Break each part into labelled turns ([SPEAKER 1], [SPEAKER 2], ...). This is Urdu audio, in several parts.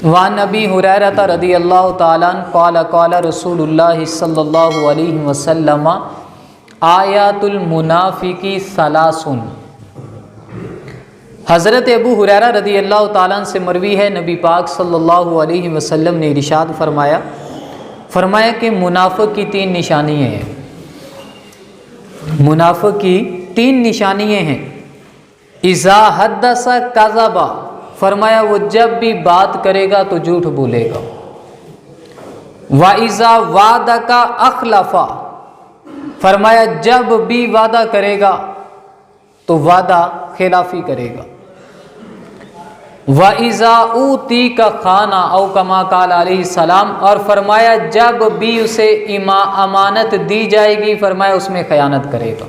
[SPEAKER 1] وعن ابی ہریرہ رضی اللہ تعالیٰ عنہ قال قال رسول اللہ صلی اللہ علیہ وسلم آیات المنافقی ثلاث۔ حضرت ابو ہریرہ رضی اللہ تعالیٰ عنہ سے مروی ہے، نبی پاک صلی اللہ علیہ وسلم نے ارشاد فرمایا کہ منافق کی 3 نشانیاں ہیں۔ منافق کی 3 نشانیاں ہیں۔ اذا حدث کذب، فرمایا وہ جب بھی بات کرے گا تو جھوٹ بولے گا۔ وَإِذَا وَعَدَكَ أَخْلَفَ، فرمایا جب بھی وعدہ کرے گا تو وعدہ خلافی کرے گا۔ وَإِذَا أُوتِيكَ خَانَ، او کما قال علیہ السلام، اور فرمایا جب بھی اسے امانت دی جائے گی فرمایا اس میں خیانت کرے گا۔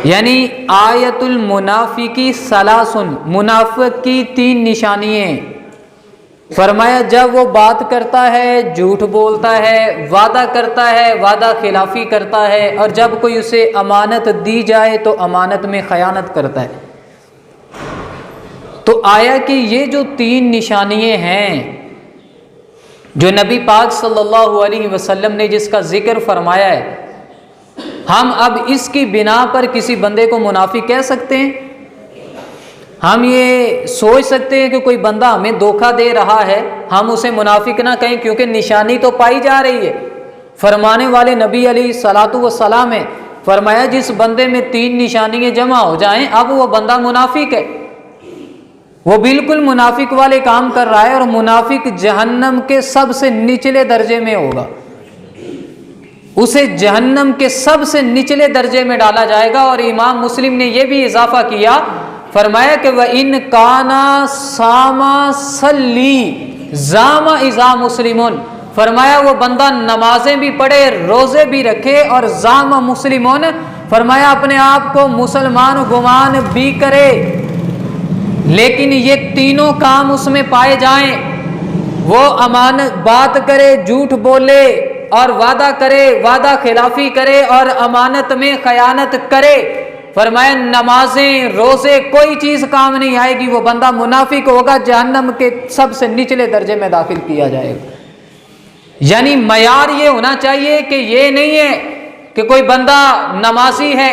[SPEAKER 1] یعنی آیت المنافقی ثلاث، منافق کی 3 نشانیاں۔ فرمایا جب وہ بات کرتا ہے جھوٹ بولتا ہے، وعدہ کرتا ہے وعدہ خلافی کرتا ہے، اور جب کوئی اسے امانت دی جائے تو امانت میں خیانت کرتا ہے۔ تو آیا کہ یہ جو 3 نشانیاں ہیں جو نبی پاک صلی اللہ علیہ وسلم نے جس کا ذکر فرمایا ہے، ہم اب اس کی بنا پر کسی بندے کو منافق کہہ سکتے ہیں؟ ہم یہ سوچ سکتے ہیں کہ کوئی بندہ ہمیں دھوکہ دے رہا ہے ہم اسے منافق نہ کہیں، کیونکہ نشانی تو پائی جا رہی ہے۔ فرمانے والے نبی علیہ الصلوۃ والسلام ہے، فرمایا جس بندے میں 3 نشانیاں جمع ہو جائیں اب وہ بندہ منافق ہے، وہ بالکل منافق والے کام کر رہا ہے، اور منافق جہنم کے سب سے نچلے درجے میں ہوگا، اسے جہنم کے سب سے نچلے درجے میں ڈالا جائے گا۔ اور امام مسلم نے یہ بھی اضافہ کیا، فرمایا کہ وَإِن كَانَ صَامَ صَلِّي زَامَ إِذَا مُسْلِمٌ، فرمایا وہ بندہ نمازیں بھی پڑھے روزے بھی رکھے اور زام مسلمون، فرمایا اپنے آپ کو مسلمان گمان بھی کرے، لیکن یہ تینوں کام اس میں پائے جائیں، وہ امانت بات کرے جھوٹ بولے اور وعدہ کرے وعدہ خلافی کرے اور امانت میں خیانت کرے، فرمایا نمازیں روزے کوئی چیز کام نہیں آئے گی، وہ بندہ منافق ہوگا، جہنم کے سب سے نچلے درجے میں داخل کیا جائے گا۔ یعنی معیار یہ ہونا چاہیے کہ یہ نہیں ہے کہ کوئی بندہ نمازی ہے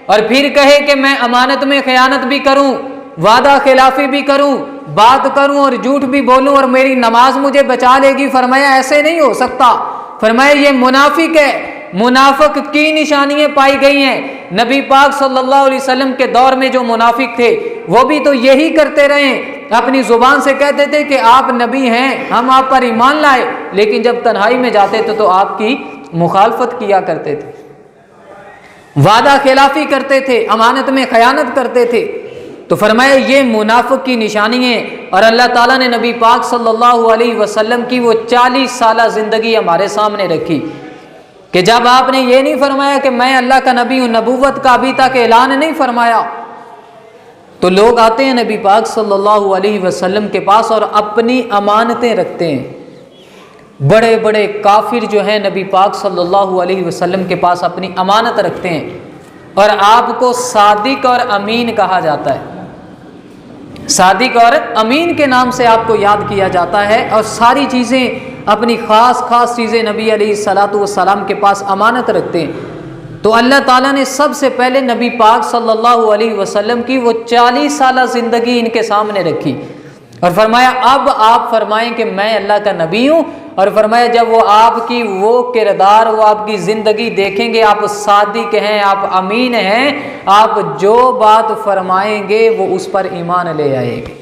[SPEAKER 1] اور پھر کہے کہ میں امانت میں خیانت بھی کروں، وعدہ خلافی بھی کروں، بات کروں اور جھوٹ بھی بولوں اور میری نماز مجھے بچا لے گی، فرمایا ایسے نہیں ہو سکتا، فرمایا یہ منافق ہے۔ منافق کی نشانیاں پائی گئی ہیں، نبی پاک صلی اللہ علیہ وسلم کے دور میں جو منافق تھے وہ بھی تو یہی کرتے رہے، اپنی زبان سے کہتے تھے کہ آپ نبی ہیں ہم آپ پر ایمان لائے، لیکن جب تنہائی میں جاتے تھے تو آپ کی مخالفت کیا کرتے تھے، وعدہ خلافی کرتے تھے، امانت میں خیانت کرتے تھے۔ تو فرمایا یہ منافق کی نشانی ہے، اور اللہ تعالیٰ نے نبی پاک صلی اللہ علیہ وسلم کی وہ 40 سالہ زندگی ہمارے سامنے رکھی کہ جب آپ نے یہ نہیں فرمایا کہ میں اللہ کا نبی ہوں، نبوت کا ابھی تک اعلان نہیں فرمایا، تو لوگ آتے ہیں نبی پاک صلی اللہ علیہ وسلم کے پاس اور اپنی امانتیں رکھتے ہیں۔ بڑے بڑے کافر جو ہیں نبی پاک صلی اللہ علیہ وسلم کے پاس اپنی امانت رکھتے ہیں، اور آپ کو صادق اور امین کہا جاتا ہے، صادق اور امین کے نام سے آپ کو یاد کیا جاتا ہے، اور ساری چیزیں اپنی خاص چیزیں نبی علیہ الصلوۃ والسلام کے پاس امانت رکھتے ہیں۔ تو اللہ تعالیٰ نے سب سے پہلے نبی پاک صلی اللہ علیہ وسلم کی وہ 40 سالہ زندگی ان کے سامنے رکھی اور فرمایا اب آپ فرمائیں کہ میں اللہ کا نبی ہوں، اور فرمایا جب وہ آپ کی وہ کردار وہ آپ کی زندگی دیکھیں گے، آپ صادق ہیں، آپ امین ہیں، آپ جو بات فرمائیں گے وہ اس پر ایمان لے آئے گے۔